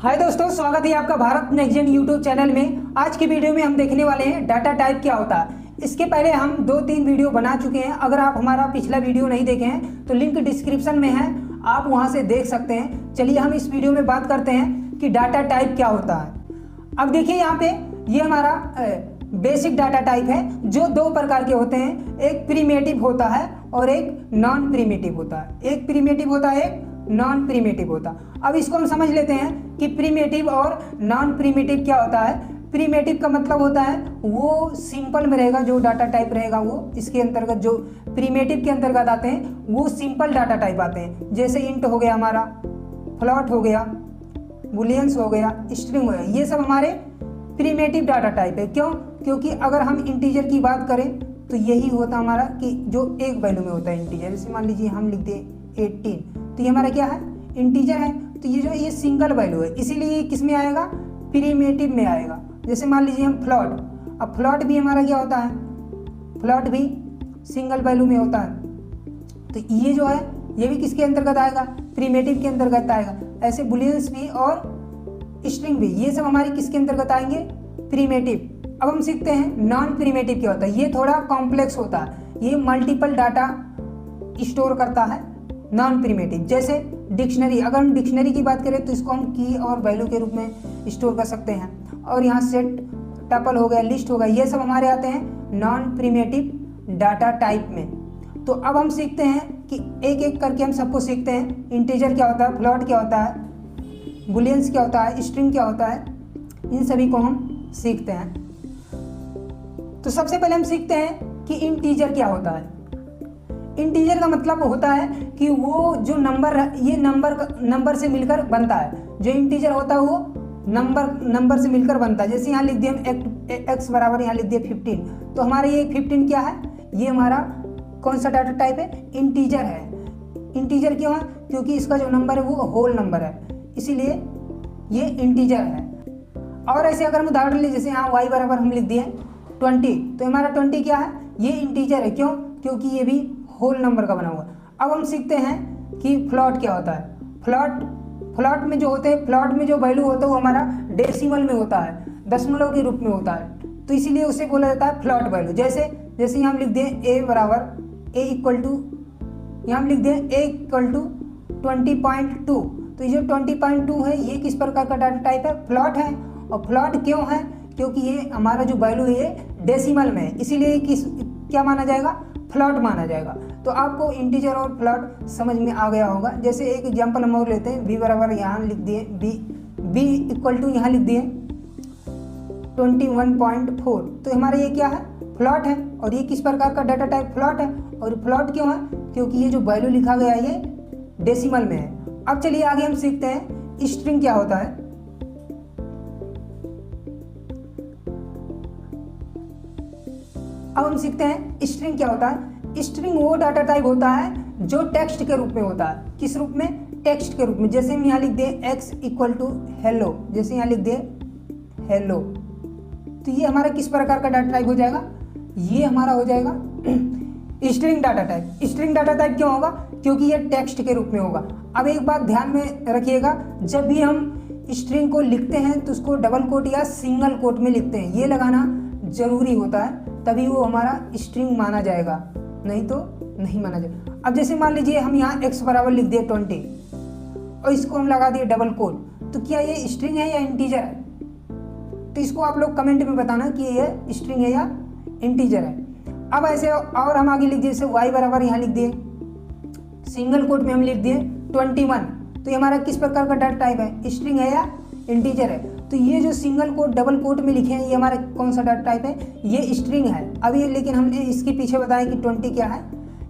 हाय दोस्तों, स्वागत है आपका Bharat next gen YouTube channel में। आज की वीडियो में हम देखने वाले हैं डाटा टाइप क्या होता है। इसके पहले हम 2-3 वीडियो बना चुके हैं। अगर आप हमारा पिछला वीडियो नहीं देखे हैं तो लिंक डिस्क्रिप्शन में है, आप वहां से देख सकते हैं। चलिए हम इस वीडियो में बात करते हैं कि डाटा टाइप क्या होता है। अब देखिए यहाँ पे ये हमारा बेसिक डाटा टाइप है जो दो प्रकार के होते हैं। एक प्रीमेटिव होता है और एक नॉन प्रीमेटिव होता है। एक प्रीमेटिव होता है, एक नॉन प्रीमेटिव होता। अब इसको हम समझ लेते हैं कि प्रीमेटिव और नॉन प्रीमेटिव क्या होता है। प्रीमेटिव का मतलब होता है वो सिंपल में रहेगा, जो डाटा टाइप रहेगा वो इसके अंतर्गत, जो प्रीमेटिव के अंतर्गत आते हैं वो सिंपल डाटा टाइप आते हैं। जैसे इंट हो गया हमारा, फ्लोट हो गया, बुलियंस हो गया, स्ट्रिंग हो गया, ये सब हमारे प्रीमेटिव डाटा टाइप है। क्यों? क्योंकि अगर हम इंटीजर की बात करें तो यही होता हमारा कि जो एक वैल्यू में होता है इंटीजर। जैसे मान लीजिए हम लिख दें 18, तो ये हमारा क्या है? इंटीजर है। तो ये जो ये सिंगल वैल्यू है, इसीलिए ये किस में आएगा? प्रीमेटिव में आएगा। जैसे मान लीजिए हम फ्लोट, अब फ्लोट भी हमारा क्या होता है? फ्लोट भी सिंगल वैल्यू में होता है। तो ये जो है ये भी किसके अंतर्गत आएगा? प्रीमेटिव के अंतर्गत आएगा। ऐसे बुलियंस भी और स्ट्रिंग भी, ये सब हमारे किसके अंतर्गत आएंगे? प्रीमेटिव। अब हम सीखते हैं नॉन प्रीमेटिव क्या होता है। ये थोड़ा कॉम्प्लेक्स होता है, ये मल्टीपल डाटा स्टोर करता है। नॉन प्रीमेटिव जैसे डिक्शनरी, अगर हम डिक्शनरी की बात करें तो इसको हम की और वैल्यू के रूप में स्टोर कर सकते हैं। और यहाँ सेट, टपल हो गया, लिस्ट हो गया, ये सब हमारे आते हैं नॉन प्रीमेटिव डाटा टाइप में। तो अब हम सीखते हैं कि एक एक करके हम सबको सीखते हैं। इंटीजर क्या होता है, फ्लोट क्या होता है, बुलियंस क्या होता है, स्ट्रिंग क्या होता है, इन सभी को हम सीखते हैं। तो सबसे पहले हम सीखते हैं कि इंटीजर क्या होता है। इंटीजर का मतलब होता है कि वो जो नंबर, ये नंबर से मिलकर बनता है। जो इंटीजर होता है वो नंबर से मिलकर बनता है। जैसे यहाँ लिख दिए हम एक्स बराबर, यहाँ लिख दिए 15, तो हमारे ये 15 क्या है? ये हमारा कौन सा डाटा टाइप है? इंटीजर है। इंटीजर क्यों है? क्योंकि इसका जो नंबर है वो होल नंबर है, इसीलिए ये इंटीजर है। और ऐसे अगर हम उदाहरण ले, जैसे यहाँ y बराबर हम लिख दिए 20, तो हमारा 20 क्या है? ये इंटीजर है। क्यों? क्योंकि ये भी होल नंबर का बना हुआ। अब हम सीखते हैं कि फ्लॉट क्या होता है। फ्लॉट में जो होते हैं, फ्लॉट में जो वैल्यू होता है वो हमारा डेसिमल में होता है, दशमलव के रूप में होता है। तो इसीलिए उसे बोला जाता है फ्लॉट वैल्यू। जैसे यहाँ हम लिख दें a बराबर a इक्वल टू, यहाँ हम लिख दें a इक्वल टू 20.2, तो ये जो 20.2 है ये किस प्रकार का डाटा टाइप है? फ्लॉट है। और फ्लॉट क्यों है? क्योंकि ये हमारा जो वैल्यू है ये डेसिमल में है, इसीलिए क्या माना जाएगा? फ्लॉट माना जाएगा। तो आपको इंटीजर और फ्लॉट समझ में आ गया होगा। जैसे एक एग्जांपल हम और लेते हैं, b बराबर यहाँ लिख दिए b इक्वल टू यहाँ लिख दिए 21.4, तो हमारा ये क्या है? फ्लॉट है। और ये किस प्रकार का डाटा टाइप? फ्लॉट है। और फ्लॉट क्यों है? क्योंकि ये जो वैल्यू लिखा गया है ये डेसिमल में है। अब चलिए आगे हम सीखते हैं स्ट्रिंग क्या होता है। अब हम सीखते हैं स्ट्रिंग क्या होता है। स्ट्रिंग वो डाटा टाइप होता है जो टेक्स्ट के रूप में होता है। किस रूप में? टेक्स्ट के रूप में। जैसे हम यहाँ लिख दें x इक्वल टू हेलो, जैसे यहाँ लिख दें हेलो, तो ये हमारा किस प्रकार का डाटा टाइप हो जाएगा? ये हमारा हो जाएगा string data type. String data type क्यों होगा? क्योंकि ये टेक्स्ट के रूप में होगा। अब एक बात ध्यान में रखिएगा, जब भी हम स्ट्रिंग को लिखते हैं तो उसको डबल कोट या सिंगल कोट में लिखते हैं। ये लगाना जरूरी होता है, तभी वो हमारा स्ट्रिंग माना जाएगा, नहीं तो नहीं माना जाएगा। अब जैसे मान लीजिए हम यहाँ x बराबर लिख दिए 20 और इसको हम लगा दिए डबल कोट, तो क्या ये स्ट्रिंग है या इंटीजर है? तो इसको आप लोग कमेंट में बताना कि ये स्ट्रिंग है या इंटीजर है। अब ऐसे और हम आगे लिख दिए, जैसे y बराबर यहाँ लिख दिए सिंगल कोट में हम लिख दिए 21, तो ये हमारा किस प्रकार का डाटा टाइप है? स्ट्रिंग है या इंटीजर है? तो ये जो सिंगल कोट डबल कोट में लिखे हैं ये हमारा कौन सा डाटा टाइप है? ये स्ट्रिंग है। अभी लेकिन हमने इसके पीछे बताया कि 20 क्या है?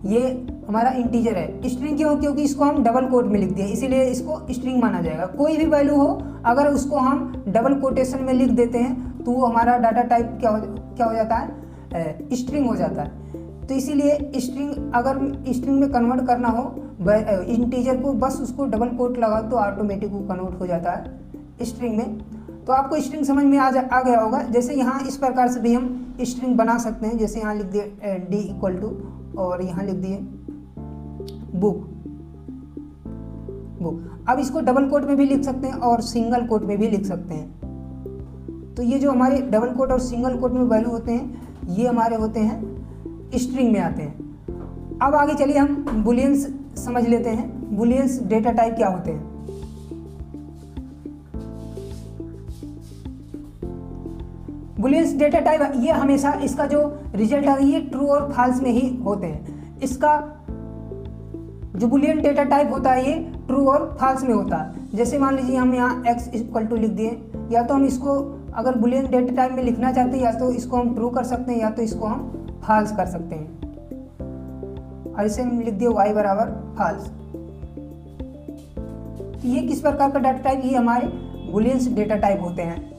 ये हमारा इंटीजर है। स्ट्रिंग क्यों? क्योंकि इसको हम डबल कोट में लिख दिए, इसीलिए इसको स्ट्रिंग माना जाएगा। कोई भी वैल्यू हो अगर उसको हम डबल कोटेशन में लिख देते हैं तो वो हमारा डाटा टाइप क्या हो जाता है? स्ट्रिंग हो जाता है। तो इसीलिए स्ट्रिंग, अगर स्ट्रिंग में कन्वर्ट करना हो इंटीजर को, बस उसको डबल कोट लगा तो ऑटोमेटिक वो कन्वर्ट हो जाता है स्ट्रिंग में। तो आपको स्ट्रिंग समझ में आ गया होगा। जैसे यहाँ इस प्रकार से भी हम स्ट्रिंग बना सकते हैं। जैसे यहाँ लिख दिए d इक्वल टू और यहाँ लिख दिए बुक। अब इसको डबल कोट में भी लिख सकते हैं और सिंगल कोट में भी लिख सकते हैं। तो ये जो हमारे डबल कोट और सिंगल कोट में वैल्यू होते हैं ये हमारे होते हैं स्ट्रिंग में आते हैं। अब आगे चलिए हम बुलियंस समझ लेते हैं। बुलियंस डेटा टाइप क्या होते हैं। बुलियंस डेटा टाइप ये हमेशा इसका जो रिजल्ट है ये ट्रू और फॉल्स में ही होते हैं। इसका जो बुलियन डेटा टाइप होता है ये ट्रू और फॉल्स में होता है। जैसे मान लीजिए हम यहाँ x इक्वल टू लिख दिए, या तो हम इसको अगर बुलियन डेटा टाइप में लिखना चाहते हैं या तो इसको हम ट्रू कर सकते हैं या तो इसको हम फॉल्स कर सकते हैं। और इसे हम लिख दिए y बराबर फॉल्स। ये किस प्रकार का डाटा टाइप, ये हमारे बुलियंस डेटा टाइप होते हैं।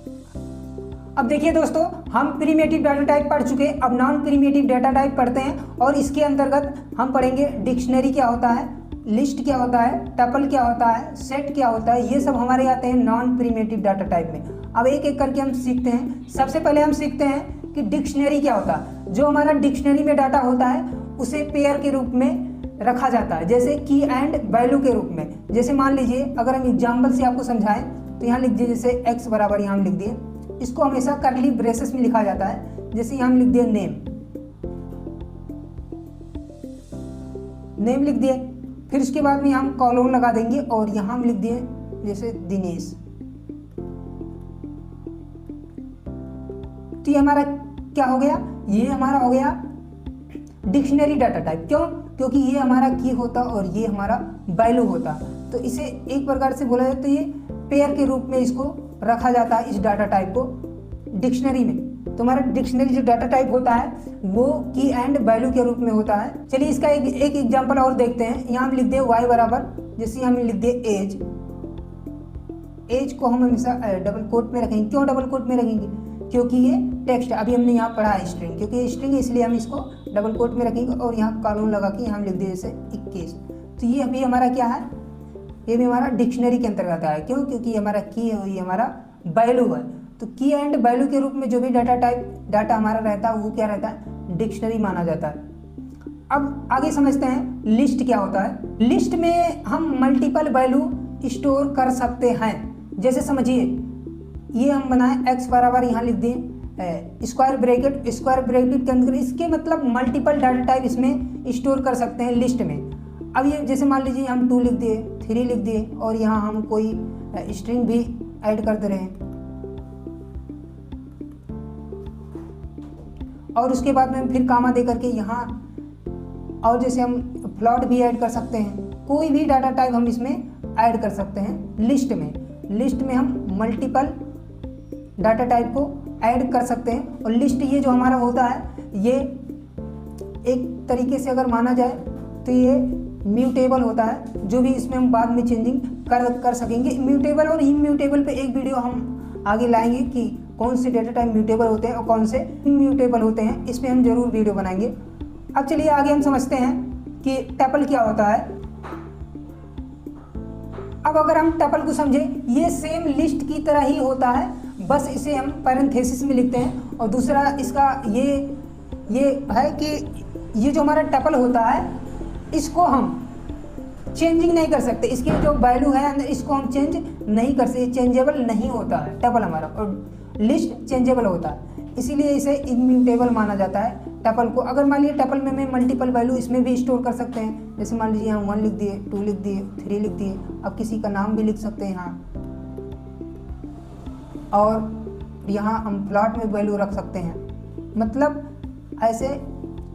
अब देखिए दोस्तों, हम प्रिमिटिव डाटा टाइप पढ़ चुके हैं, अब नॉन प्रिमिटिव डाटा टाइप पढ़ते हैं और इसके अंतर्गत हम पढ़ेंगे डिक्शनरी क्या होता है, लिस्ट क्या होता है, टपल क्या होता है, सेट क्या होता है। ये सब हमारे आते हैं नॉन प्रिमिटिव डाटा टाइप में। अब एक एक करके हम सीखते हैं। सबसे पहले हम सीखते हैं कि डिक्शनरी क्या होता है। जो हमारा डिक्शनरी में डाटा होता है उसे पेयर के रूप में रखा जाता है, जैसे की एंड वैल्यू के रूप में। जैसे मान लीजिए अगर हम एग्जाम्पल से आपको समझाएं तो यहाँ लिख दिए, जैसे x बराबर यहाँ हम लिख दिए, इसको हमेशा करली ब्रेसेस में लिखा जाता है। जैसे यहाँ हम लिख दिए नेम लिख दिए, फिर उसके बाद में हम कॉलम लगा देंगे और यहाँ हम लिख दिए जैसे दिनेश। तो ये हमारा क्या हो गया, ये हमारा हो गया डिक्शनरी डाटा टाइप। क्यों? क्योंकि ये हमारा की होता और ये हमारा वैल्यू होता, तो इसे एक प्रकार से बोला जाता है ये पेयर के रूप में इसको रखा जाता है, इस डाटा टाइप को डिक्शनरी में। तो हमारा डिक्शनरी जो डाटा टाइप होता है वो की एंड वैल्यू के रूप में होता है। चलिए इसका एक एग्जांपल और देखते हैं। यहाँ हम लिख दे y बराबर, जैसे हम लिख दे एज को हम हमेशा डबल कोट में रखेंगे। क्यों डबल कोट में रखेंगे? क्योंकि ये टेक्स्ट अभी हमने यहाँ पढ़ा है स्ट्रिंग, क्योंकि ये स्ट्रिंग है इसलिए हम इसको डबल कोट में रखेंगे और यहाँ कॉलम लगा के यहाँ लिख दिए जैसे 21। तो ये अभी हमारा क्या है, ये भी हमारा डिक्शनरी के अंतर्गत है। क्यों? क्योंकि हमारा की है, ये हमारा वैल्यू है। तो की एंड वैल्यू के रूप में जो भी डाटा हमारा रहता है वो क्या रहता है, डिक्शनरी माना जाता है। अब आगे समझते हैं लिस्ट क्या होता है। लिस्ट में हम मल्टीपल वैल्यू स्टोर कर सकते हैं। जैसे समझिए ये हम बनाए x बराबर यहाँ लिख दिए स्क्वायर ब्रैकेट के अंदर, इसके मतलब मल्टीपल डाटा टाइप इसमें स्टोर कर सकते हैं लिस्ट में। अब ये जैसे मान लीजिए हम 2 लिख दिए, 3 लिख दिए और यहाँ हम कोई स्ट्रिंग भी ऐड कर दे रहे हैं और उसके बाद में फिर कामा दे करके यहाँ, और जैसे हम प्लॉट भी ऐड कर सकते हैं। कोई भी डाटा टाइप हम इसमें ऐड कर सकते हैं लिस्ट में हम मल्टीपल डाटा टाइप को ऐड कर सकते हैं। और लिस्ट ये जो हमारा होता है ये एक तरीके से अगर माना जाए तो ये म्यूटेबल होता है, जो भी इसमें हम बाद में चेंजिंग कर सकेंगे। म्यूटेबल और इम्यूटेबल पे एक वीडियो हम आगे लाएंगे कि कौन से डेटा टाइप म्यूटेबल होते हैं और कौन से इम्यूटेबल होते हैं, इस पर हम जरूर वीडियो बनाएंगे। अब चलिए आगे हम समझते हैं कि टपल क्या होता है। अब अगर हम टपल को समझे, ये सेम लिस्ट की तरह ही होता है, बस इसे हम पैरेंथेसिस में लिखते हैं। और दूसरा इसका ये है कि ये जो हमारा टपल होता है इसको हम चेंजिंग नहीं कर सकते। इसकी जो वैल्यू है अंदर इसको हम चेंज नहीं कर सकते, चेंजेबल नहीं होता है टपल हमारा, और लिस्ट चेंजेबल होता है, इसीलिए इसे इम्यूटेबल माना जाता है टपल को। अगर मान लीजिए टपल में मल्टीपल वैल्यू इसमें भी स्टोर कर सकते हैं। जैसे मान लीजिए यहाँ 1 लिख दिए, 2 लिख दिए, 3 लिख दिए, अब किसी का नाम भी लिख सकते हैं यहाँ, और यहाँ हम प्लॉट में वैल्यू रख सकते हैं, मतलब ऐसे।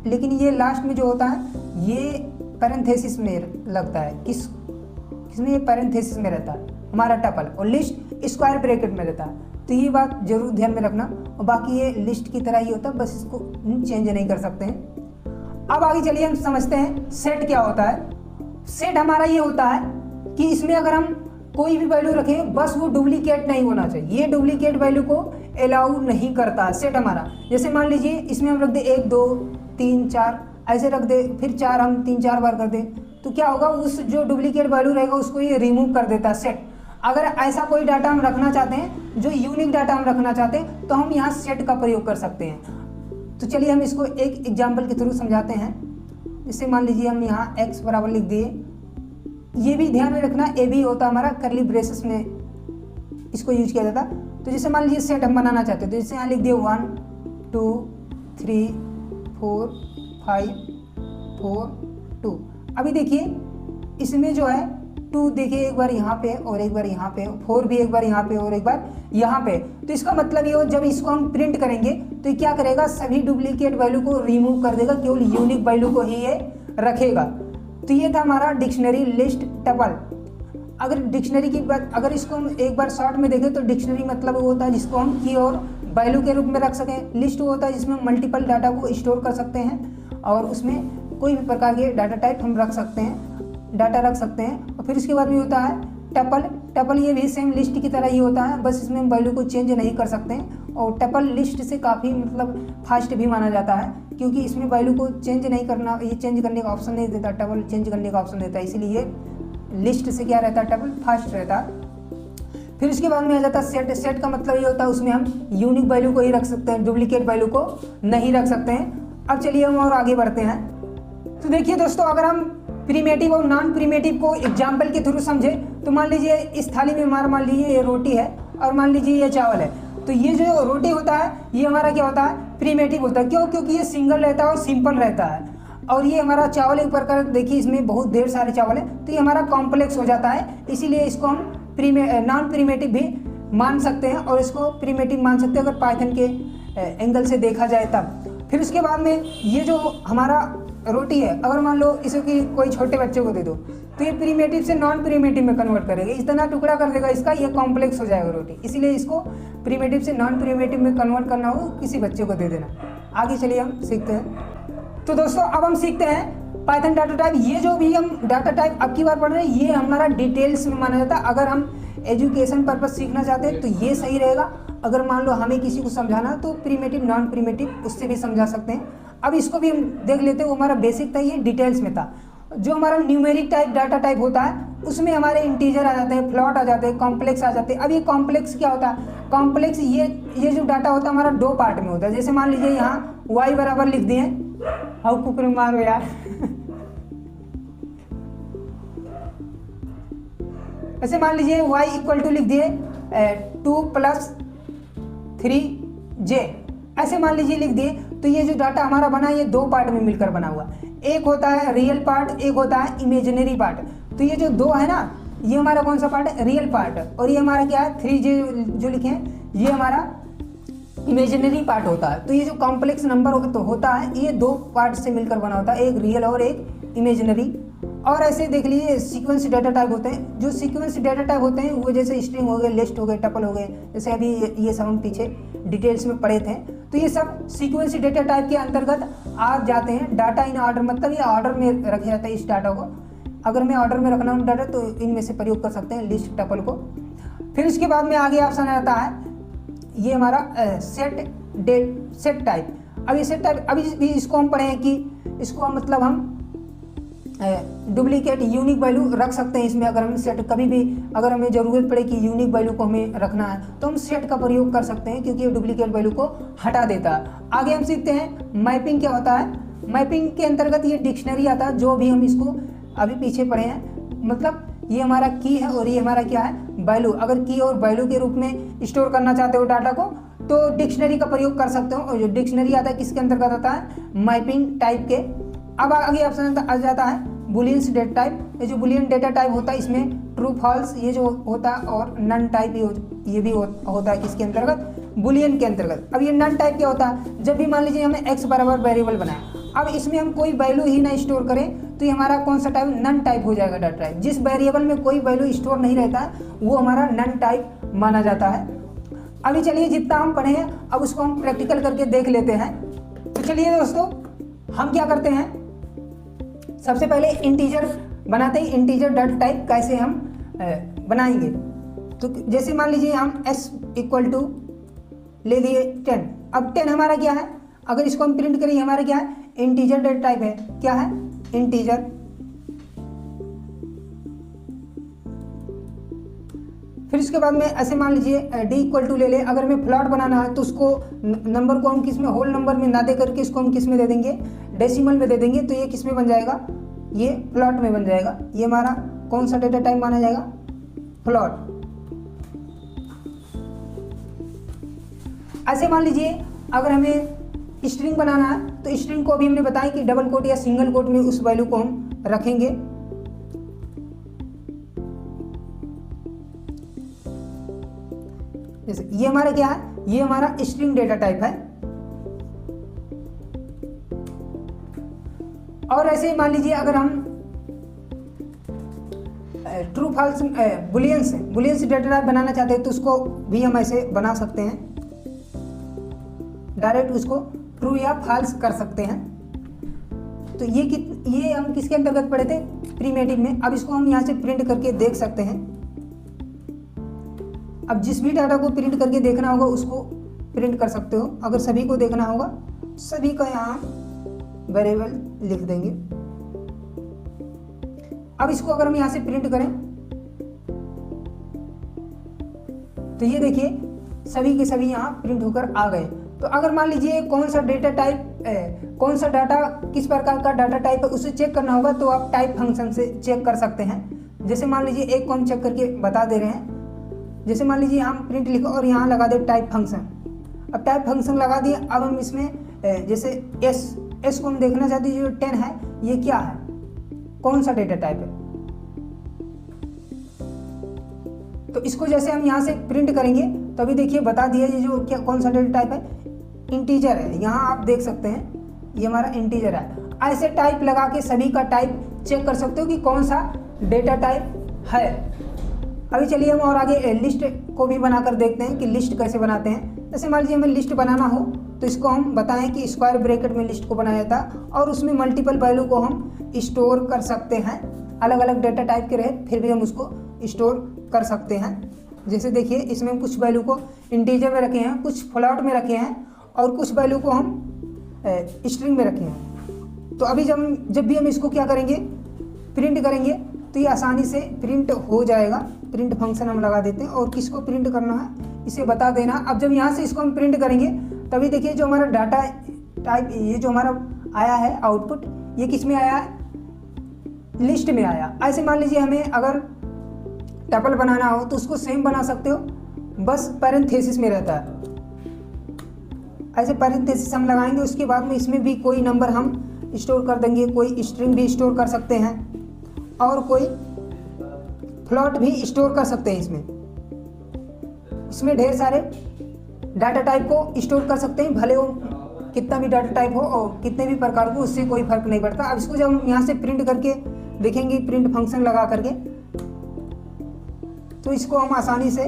लेकिन ये लास्ट में जो होता है ये पैरेंथेसिस में लगता है। किसमें? ये पैरेंथेसिस में रहता है हमारा टपल, और लिस्ट स्क्वायर ब्रैकेट में रहता है। तो ये बात जरूर ध्यान में रखना। और बाकी ये लिस्ट की तरह ही होता है, बस इसको चेंज नहीं कर सकते हैं। अब आगे चलिए हम समझते हैं सेट क्या होता है। सेट हमारा ये होता है कि इसमें अगर हम कोई भी वैल्यू रखें बस वो डुप्लीकेट नहीं होना चाहिए। ये डुप्लीकेट वैल्यू को अलाउ नहीं करता सेट हमारा। जैसे मान लीजिए इसमें हम रख दे 1 2 3 4 ऐसे रख दे, फिर 4 हम 3-4 बार कर दे, तो क्या होगा, उस जो डुप्लीकेट वैल्यू रहेगा उसको ये रिमूव कर देता है सेट। अगर ऐसा कोई डाटा हम रखना चाहते हैं, जो यूनिक डाटा हम रखना चाहते हैं, तो हम यहाँ सेट का प्रयोग कर सकते हैं। तो चलिए हम इसको एक एग्जाम्पल के थ्रू समझाते हैं। जैसे मान लीजिए हम यहाँ x बराबर लिख दिए, ये भी ध्यान में रखना, ए भी होता हमारा करली ब्रेसेस में इसको यूज किया जाता। तो जैसे मान लीजिए सेट हम बनाना चाहते हैं तो जैसे यहाँ लिख दिए 1 2 3 4 5 4 2। अभी देखिए इसमें जो है 2 देखिए एक बार यहाँ पे और एक बार यहाँ पे, 4 भी एक बार यहाँ पे और एक बार यहाँ पे। तो इसका मतलब ये हो जब इसको हम प्रिंट करेंगे तो ये क्या करेगा, सभी डुप्लीकेट वैल्यू को रिमूव कर देगा, केवल यूनिक वैल्यू को ही ये रखेगा। तो ये था हमारा डिक्शनरी लिस्ट टपल। अगर डिक्शनरी की बात, अगर इसको हम एक बार शॉर्ट में देखें तो डिक्शनरी मतलब वो होता है जिसको हम की और वैल्यू के रूप में रख सकें। लिस्ट वो होता है जिसमें मल्टीपल डाटा को स्टोर कर सकते हैं और उसमें कोई भी प्रकार के डाटा टाइप हम रख सकते हैं, डाटा रख सकते हैं। और फिर उसके बाद में होता है टपल। टपल ये भी सेम लिस्ट की तरह ही होता है, बस इसमें हम वैल्यू को चेंज नहीं कर सकते हैं। और टपल लिस्ट से काफ़ी मतलब फास्ट भी माना जाता है क्योंकि इसमें वैल्यू को चेंज नहीं करना, ये चेंज करने का ऑप्शन नहीं देता, टपल चेंज करने का ऑप्शन देता है, इसीलिए लिस्ट से क्या रहता है, टपल फास्ट रहता है। फिर उसके बाद में आ जाता है सेट। सेट का मतलब ये होता है उसमें हम यूनिक वैल्यू को ही रख सकते हैं, डुप्लीकेट वैल्यू को नहीं रख सकते हैं। अब चलिए हम और आगे बढ़ते हैं। तो देखिए दोस्तों, अगर हम प्रीमेटिव और नॉन प्रीमेटिव को एग्जाम्पल के थ्रू समझे तो मान लीजिए इस थाली में हमारा मान लीजिए ये रोटी है और मान लीजिए ये चावल है। तो ये जो रोटी होता है ये हमारा क्या होता है, प्रीमेटिव होता है। क्यों? क्योंकि ये सिंगल रहता है और सिंपल रहता है। और ये हमारा चावल एक प्रकार देखिए इसमें बहुत ढेर सारे चावल है तो ये हमारा कॉम्प्लेक्स हो जाता है, इसीलिए इसको हम नॉन प्रीमेटिव भी मान सकते हैं और इसको प्रीमेटिव मान सकते हैं अगर पाइथन के एंगल से देखा जाए तब। फिर उसके बाद में ये जो हमारा रोटी है, अगर मान लो इसे कि कोई छोटे बच्चे को दे दो तो ये प्रीमेटिव से नॉन प्रीमेटिव में कन्वर्ट करेगा, इतना टुकड़ा कर देगा इसका, ये कॉम्प्लेक्स हो जाएगा रोटी, इसीलिए इसको प्रीमेटिव से नॉन प्रीमेटिव में कन्वर्ट करना हो किसी बच्चे को दे देना। आगे चलिए हम सीखते हैं। तो दोस्तों अब हम सीखते हैं पाइथन डाटा टाइप। ये जो भी हम डाटा टाइप अब की बार पढ़ रहे हैं ये हमारा डिटेल्स में माना जाता है। अगर हम एजुकेशन पर्पज सीखना चाहते हैं तो ये सही रहेगा। अगर मान लो हमें किसी को समझाना तो प्रीमेटिव नॉन प्रीमेटिव उससे भी समझा सकते हैं। अब इसको भी हम देख लेते हैं। वो हमारा बेसिक था, ये डिटेल्स में था। जो हमारा न्यूमेरिक टाइप डाटा टाइप होता है उसमें हमारे इंटीजर आ जाते हैं, फ्लॉट आ जाते हैं, कॉम्प्लेक्स आ जाते हैं। अब ये कॉम्प्लेक्स क्या होता है, कॉम्प्लेक्स ये जो डाटा होता है हमारा 2 पार्ट में होता है। जैसे मान लीजिए यहाँ y बराबर लिख दिए, हाउ कुकर मारो यार ऐसे मान लीजिए y इक्वल टू लिख दिए 2 + 3j, ऐसे मान लीजिए लिख दिए। तो ये जो डाटा हमारा बना ये 2 पार्ट में मिलकर बना हुआ, एक होता है रियल पार्ट, एक होता है इमेजिनरी पार्ट। तो ये जो 2 है ना, ये हमारा कौन सा पार्ट है, रियल पार्ट, और ये हमारा क्या है 3j जो लिखे हैं ये हमारा इमेजिनरी पार्ट होता है। तो ये जो कॉम्प्लेक्स नंबर होता है ये 2 पार्ट से मिलकर बना होता है, एक रियल और एक इमेजिनरी। और ऐसे देख लीजिए सीक्वेंस डाटा टाइप होते हैं। जो सीक्वेंस डाटा टाइप होते हैं वो जैसे स्ट्रिंग हो गए, लिस्ट हो गए, टपल हो गए, जैसे अभी ये सब हम पीछे डिटेल्स में पढ़े थे। तो ये सब सीक्वेंस डाटा टाइप के अंतर्गत आ जाते हैं। डाटा इन ऑर्डर मतलब ये ऑर्डर में रखा जाता है इस डाटा को। अगर मैं ऑर्डर में रखना हूँ डाटा तो इनमें से प्रयोग कर सकते हैं लिस्ट टपल को। फिर इसके बाद में आगे ऑप्शन आता है ये हमारा सेट टाइप। अब ये सेट टाइप अभी भी इसको हम पढ़े हैं कि इसको मतलब हम डुप्लीकेट यूनिक वैल्यू रख सकते हैं इसमें। अगर हम सेट कभी भी अगर हमें ज़रूरत पड़े कि यूनिक वैल्यू को हमें रखना है तो हम सेट का प्रयोग कर सकते हैं क्योंकि ये डुप्लीकेट वैल्यू को हटा देता है। आगे हम सीखते हैं मैपिंग क्या होता है। मैपिंग के अंतर्गत ये डिक्शनरी आता है, जो भी हम इसको अभी पीछे पढ़े हैं। मतलब ये हमारा की है और ये हमारा क्या है, वैल्यू। अगर की और वैल्यू के रूप में स्टोर करना चाहते हो डाटा को तो डिक्शनरी का प्रयोग कर सकते हो। और जो डिक्शनरी आता है किसके अंतर्गत आता है, मैपिंग टाइप के। अब आगे ऑप्शन आ जाता है बुलियंस डेटा टाइप। ये जो बुलियन डेटा टाइप होता है इसमें ट्रू फॉल्स ये जो होता है और नन टाइप ये भी होता है किसके अंतर्गत, बुलियन के अंतर्गत। अब ये नन टाइप क्या होता है, जब भी मान लीजिए हमने x बराबर वेरिएबल बनाया, अब इसमें हम कोई वैल्यू ही ना स्टोर करें तो ये हमारा कौन सा टाइप, नन टाइप हो जाएगा डाटा टाइप। जिस वेरिएबल में कोई वैल्यू स्टोर नहीं रहता है वो हमारा नन टाइप माना जाता है। अभी चलिए जितना हम पढ़े हैं अब उसको हम प्रैक्टिकल करके देख लेते हैं। तो चलिए दोस्तों हम क्या करते हैं, सबसे पहले इंटीजर बनाते हैं। इंटीजर डाटा टाइप कैसे हम बनाएंगे, तो जैसे मान लीजिए हम s इक्वल टू ले दिए 10। अब 10 हमारा क्या है, अगर इसको हम प्रिंट करें हमारा क्या है, इंटीजर डाटा टाइप है। क्या है, इंटीजर। फिर इसके बाद में ऐसे मान लीजिए d इक्वल टू ले ले। अगर हमें फ्लॉट बनाना है तो उसको नंबर को हम किस में, होल नंबर में ना दे करके इसको हम किस में दे देंगे, डेसिमल में दे देंगे। तो ये किस में बन जाएगा, ये फ्लॉट में बन जाएगा। ये हमारा कौन सा डेटा टाइप माना जाएगा, फ्लोट। ऐसे मान लीजिए अगर हमें स्ट्रिंग बनाना है तो स्ट्रिंग को अभी हमने बताया कि डबल कोट या सिंगल कोट में उस वैल्यू को हम रखेंगे। जैसे ये हमारा क्या है, ये हमारा स्ट्रिंग डेटा टाइप है। और ऐसे ही मान लीजिए अगर हम true false booleans data type बनाना चाहते हैं तो उसको भी हम ऐसे बना सकते हैं, डायरेक्ट उसको ट्रू या फॉल्स कर सकते हैं। तो ये हम किसके अंतर्गत पढ़े थे, प्रीमेटिव में। अब इसको हम यहाँ से प्रिंट करके देख सकते हैं। अब जिस भी डाटा को प्रिंट करके देखना होगा उसको प्रिंट कर सकते हो। अगर सभी को देखना होगा सभी का यहाँ वेरिएबल लिख देंगे। अब इसको अगर हम यहाँ से प्रिंट करें तो ये देखिए सभी के सभी यहाँ प्रिंट होकर आ गए। तो अगर मान लीजिए कौन सा डेटा टाइप कौन सा डाटा किस प्रकार का डाटा टाइप है उसे चेक करना होगा तो आप टाइप फंक्शन से चेक कर सकते हैं। जैसे मान लीजिए एक को हम चेक करके बता दे रहे हैं। जैसे मान लीजिए हम प्रिंट लिखो और यहाँ लगा दे टाइप फंक्शन। अब टाइप फंक्शन लगा दिए। अब हम इसमें जैसे एस को हम देखना चाहते हैं, जो 10 है ये क्या है, कौन सा डेटा टाइप है। तो इसको जैसे हम यहाँ से प्रिंट करेंगे तो अभी देखिए बता दिया ये जो क्या कौन सा डेटा टाइप है, इंटीजर है। यहाँ आप देख सकते हैं ये हमारा इंटीजर है। ऐसे टाइप लगा के सभी का टाइप चेक कर सकते हो कि कौन सा डेटा टाइप है। अभी चलिए हम और आगे लिस्ट को भी बनाकर देखते हैं कि लिस्ट कैसे बनाते हैं। जैसे मान लीजिए हमें लिस्ट बनाना हो तो इसको हम बताएं कि स्क्वायर ब्रैकेट में लिस्ट को बनाया जाता है और उसमें मल्टीपल वैल्यू को हम स्टोर कर सकते हैं। अलग अलग डेटा टाइप के रहे फिर भी हम उसको स्टोर कर सकते हैं। जैसे देखिए इसमें हम कुछ वैल्यू को इंटीजर में रखे हैं, कुछ फ्लोट में रखे हैं और कुछ वैल्यू को हम स्ट्रिंग में रखे हैं। तो अभी जब भी हम इसको क्या करेंगे, प्रिंट करेंगे तो ये आसानी से प्रिंट हो जाएगा। प्रिंट फंक्शन हम लगा देते हैं और किसको प्रिंट करना है इसे बता देना। अब जब यहाँ से इसको हम प्रिंट करेंगे तभी देखिए जो हमारा डाटा टाइप ये जो हमारा आया है आउटपुट, ये किस में आया है, लिस्ट में आया। ऐसे मान लीजिए हमें अगर टपल बनाना हो तो उसको सेम बना सकते हो, बस पैरेंथेसिस में रहता है। ऐसे पैरेंथेसिस हम लगाएंगे, उसके बाद में इसमें भी कोई नंबर हम स्टोर कर देंगे, कोई स्ट्रिंग भी स्टोर कर सकते हैं और कोई फ्लोट भी स्टोर कर सकते हैं। इसमें ढेर सारे डाटा टाइप को स्टोर कर सकते हैं, भले वो कितना भी डाटा टाइप हो और कितने भी प्रकार को, उससे कोई फर्क नहीं पड़ता। अब इसको जब हम यहाँ से प्रिंट करके देखेंगे, प्रिंट फंक्शन लगा करके, तो इसको हम आसानी से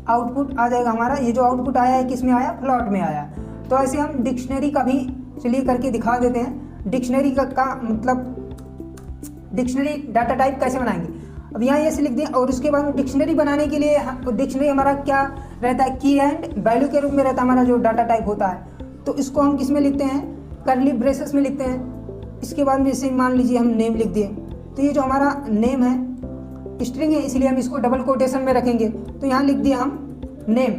आउटपुट आ जाएगा हमारा। ये जो आउटपुट आया है किस में आया, फ्लोट में आया। तो ऐसे हम डिक्शनरी का भी चलिए करके दिखा देते हैं। डिक्शनरी का मतलब डिक्शनरी डाटा टाइप कैसे बनाएंगे। अब यहाँ ये से लिख दें और उसके बाद डिक्शनरी बनाने के लिए डिक्शनरी हमारा क्या रहता है, की एंड वैल्यू के रूप में रहता है हमारा जो डाटा टाइप होता है। तो इसको हम किस में लिखते हैं, कर्ली ब्रेसेस में लिखते हैं। इसके बाद में जैसे मान लीजिए हम नेम लिख दिए तो ये जो हमारा नेम है स्ट्रिंग है, इसलिए हम इसको डबल कोटेशन में रखेंगे। तो यहाँ लिख दिया हम नेम।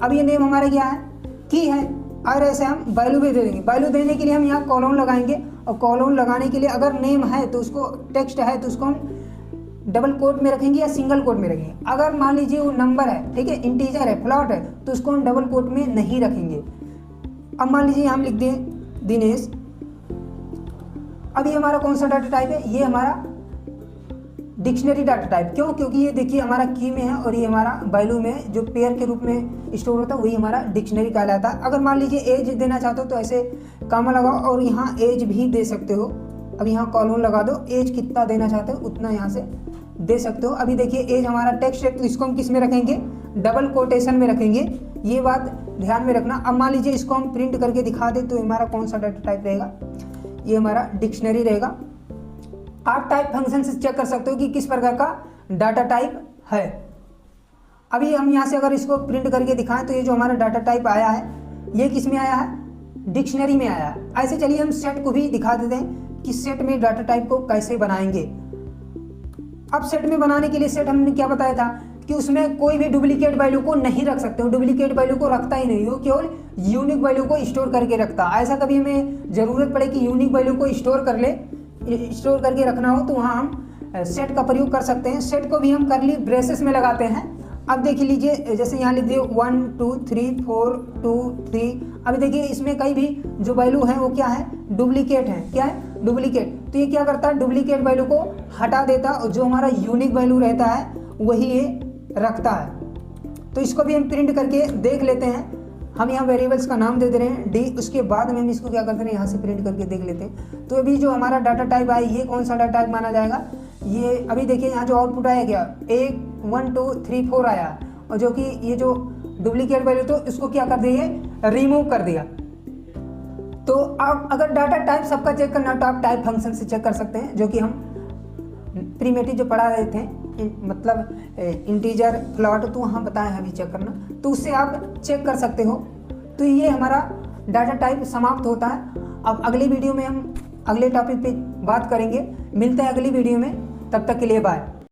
अब ये नेम हमारा क्या है, की है। और ऐसे हम वैल्यू भी दे देंगे। वैल्यू देने के लिए हम यहाँ कॉलम लगाएंगे और कॉलम लगाने के लिए अगर नेम है तो उसको टेक्स्ट है तो उसको हम डबल कोट में रखेंगे या सिंगल कोट में रखेंगे। अगर मान लीजिए वो नंबर है, ठीक है, इंटीजर है, फ्लोट है, तो उसको हम डबल कोट में नहीं रखेंगे। अब मान लीजिए हम लिख दें दिनेश। अब ये हमारा कौन सा डाटा टाइप है, ये हमारा डिक्शनरी डाटा टाइप। क्यों, क्योंकि ये देखिए हमारा की में है और ये हमारा वैल्यू में जो पेयर के रूप में स्टोर होता है वही हमारा डिक्शनरी कहलाता है। अगर मान लीजिए एज देना चाहते हो तो ऐसे कामा लगाओ और यहाँ एज भी दे सकते हो। अब यहाँ कॉलम लगा दो, एज कितना देना चाहते हो उतना यहाँ से दे सकते हो। अभी देखिए एज हमारा टेक्स्ट है तो इसको हम किस में रखेंगे, डबल कोटेशन में रखेंगे। ये बात ध्यान में रखना। अब मान लीजिए इसको हम प्रिंट करके दिखा दे तो हमारा कौन सा डाटा टाइप रहेगा, ये हमारा डिक्शनरी रहेगा। आप टाइप फंक्शन से चेक कर सकते हो कि किस प्रकार का डाटा टाइप है। अभी हम यहाँ से अगर इसको प्रिंट करके दिखाएं तो ये जो हमारा डाटा टाइप आया है ये किस में आया है, डिक्शनरी में आया है। ऐसे चलिए हम सेट को भी दिखा देते हैं कि सेट में डाटा टाइप को कैसे बनाएंगे। अब सेट में बनाने के लिए सेट हमने क्या बताया था कि उसमें कोई भी डुप्लीकेट वैल्यू को नहीं रख सकते हो। डुप्लीकेट वैल्यू को रखता ही नहीं हो, केवल यूनिक वैल्यू को स्टोर करके रखता। ऐसा कभी हमें ज़रूरत पड़े कि यूनिक वैल्यू को स्टोर करके रखना हो तो वहाँ हम सेट का प्रयोग कर सकते हैं। सेट को भी हम करली ब्रेसेस में लगाते हैं। अब देख लीजिए, जैसे यहाँ लिख दिए 1 2 3 4 2 3। अभी देखिए इसमें कई भी जो वैल्यू है वो क्या है, डुप्लीकेट है। क्या है, डुप्लीकेट। तो ये क्या करता है, डुप्लीकेट वैल्यू को हटा देता और जो हमारा यूनिक वैल्यू रहता है वही ये रखता है। तो इसको भी हम प्रिंट करके देख लेते हैं। हम यहाँ वेरिएबल्स का नाम दे दे रहे हैं डी, उसके बाद में हम इसको क्या करते हैं, यहाँ से प्रिंट करके देख लेते हैं। तो अभी जो हमारा डाटा टाइप आया, ये कौन सा डाटा टाइप माना जाएगा, ये अभी देखिए यहाँ जो आउटपुट आया क्या, 1 2 3 4 आया, और जो कि ये जो डुप्लीकेट वैल्यू तो इसको क्या कर दिए, रिमूव कर दिया। तो आप अगर डाटा टाइप सबका चेक करना तो आप टाइप फंक्शन से चेक कर सकते हैं, जो कि हम प्रीमेटिव जो पढ़ा रहे थे, मतलब इंटीजर फ्लॉट, तो वहाँ बताया है अभी चेक करना, तो उससे आप चेक कर सकते हो। तो ये हमारा डाटा टाइप समाप्त होता है। अब अगले वीडियो में हम अगले टॉपिक पे बात करेंगे। मिलते हैं अगली वीडियो में, तब तक के लिए बाय।